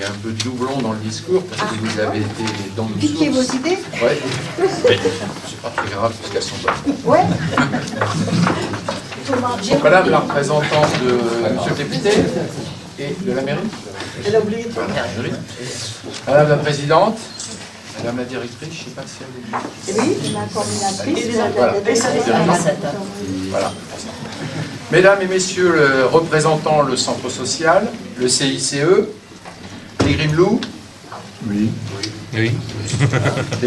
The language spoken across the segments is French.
y a un peu de doublon dans le discours, parce que vous avez été dans le Piquez vos idées. Ouais. C'est pas très grave, puisqu'elles sont bonnes. Ouais. Madame la représentante de monsieur le député et de la mairie. Elle a oublié de Madame la présidente, madame la directrice, je ne sais pas si elle est... Oui, la coordinatrice. Voilà. Mesdames et messieurs le représentant le centre social, le CICE, les Grimelou, Oui. les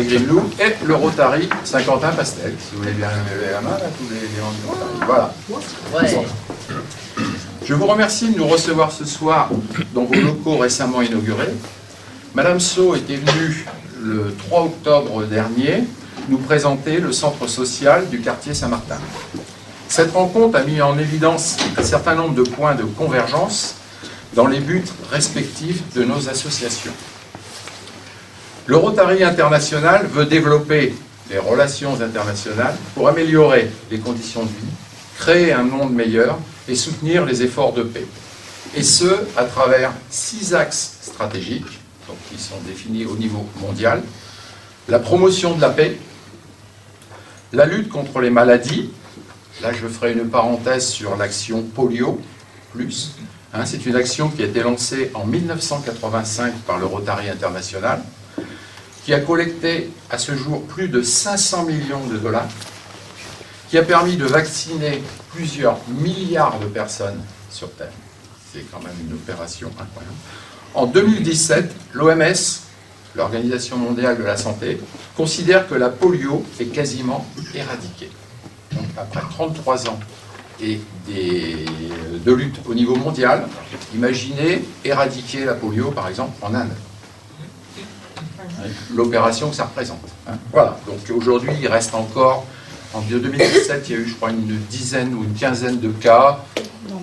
Grimelou et le Rotary Saint-Quentin-Pastel. Si vous voulez bien lever la main, là, tous les membres du Rotary. Voilà. Ouais. Je vous remercie de nous recevoir ce soir dans vos locaux récemment inaugurés. Madame Sceaux était venue le 3 octobre dernier nous présenter le centre social du quartier Saint-Martin. Cette rencontre a mis en évidence un certain nombre de points de convergence dans les buts respectifs de nos associations. Le Rotary International veut développer les relations internationales pour améliorer les conditions de vie, créer un monde meilleur et soutenir les efforts de paix. Et ce, à travers 6 axes stratégiques, donc qui sont définis au niveau mondial: la promotion de la paix, la lutte contre les maladies. Là, je ferai une parenthèse sur l'action Polio+. C'est une action qui a été lancée en 1985 par le Rotary International, qui a collecté à ce jour plus de 500 millions de dollars, qui a permis de vacciner plusieurs milliards de personnes sur Terre. C'est quand même une opération incroyable. En 2017, l'OMS, l'Organisation mondiale de la santé, considère que la polio est quasiment éradiquée. Donc, après 33 ans et de lutte au niveau mondial, imaginez éradiquer la polio, par exemple, en Inde. L'opération que ça représente. Voilà, donc aujourd'hui, il reste encore, en 2017, il y a eu, je crois, une dizaine ou une quinzaine de cas.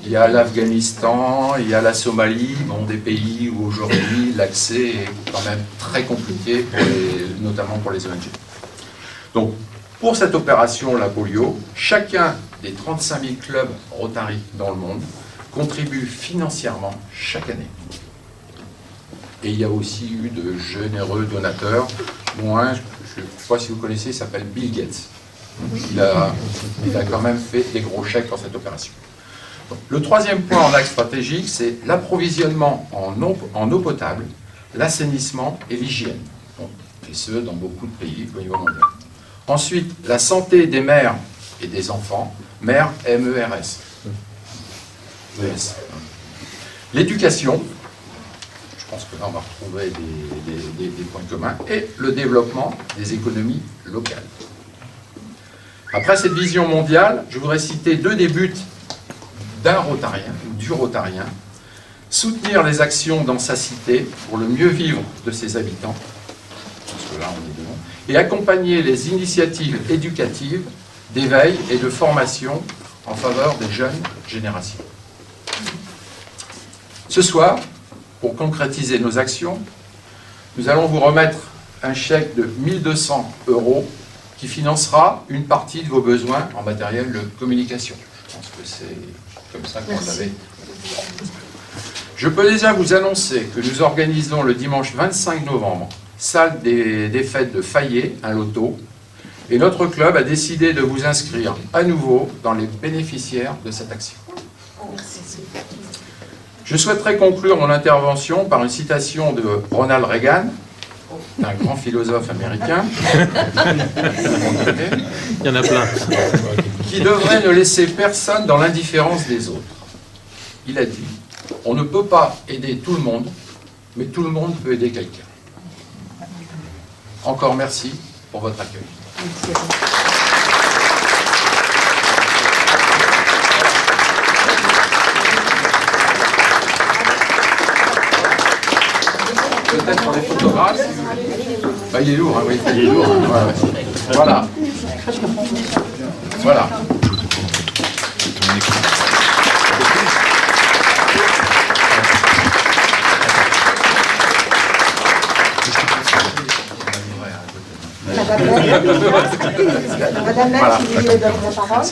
Il y a l'Afghanistan, il y a la Somalie, bon, des pays où aujourd'hui l'accès est quand même très compliqué, notamment pour les ONG. Donc, pour cette opération, la polio, chacun des 35 000 clubs Rotary dans le monde contribue financièrement chaque année. Et il y a aussi eu de généreux donateurs. Bon, je ne sais pas si vous connaissez, il s'appelle Bill Gates. Il a quand même fait des gros chèques pour cette opération. Donc, le troisième point en axe stratégique, c'est l'approvisionnement en eau potable, l'assainissement et l'hygiène. Et ce, dans beaucoup de pays au niveau mondial. Ensuite, la santé des mères et des enfants, mères MERS. L'éducation, je pense que là on va retrouver des points communs, et le développement des économies locales. Après cette vision mondiale, je voudrais citer 2 des buts d'un rotarien, ou du rotarien: soutenir les actions dans sa cité pour le mieux vivre de ses habitants, parce que là on est devant, et accompagner les initiatives éducatives, d'éveil et de formation en faveur des jeunes générations. Ce soir, pour concrétiser nos actions, nous allons vous remettre un chèque de 1 200 € qui financera une partie de vos besoins en matériel de communication. Je pense que c'est comme ça qu'on l'avait. Je peux déjà vous annoncer que nous organisons le dimanche 25 novembre, salle des fêtes de Fayet, un loto, et notre club a décidé de vous inscrire à nouveau dans les bénéficiaires de cette action. Je souhaiterais conclure mon intervention par une citation de Ronald Reagan, un grand philosophe américain. Il y en a plein. Qui devrait ne laisser personne dans l'indifférence des autres. Il a dit: on ne peut pas aider tout le monde, mais tout le monde peut aider quelqu'un. Encore merci pour votre accueil. Peut-être pour les photographes. Bah, il est lourd, hein, oui. Il est lourd. Hein. Voilà. Voilà. Madame la, qui lui donne la parole.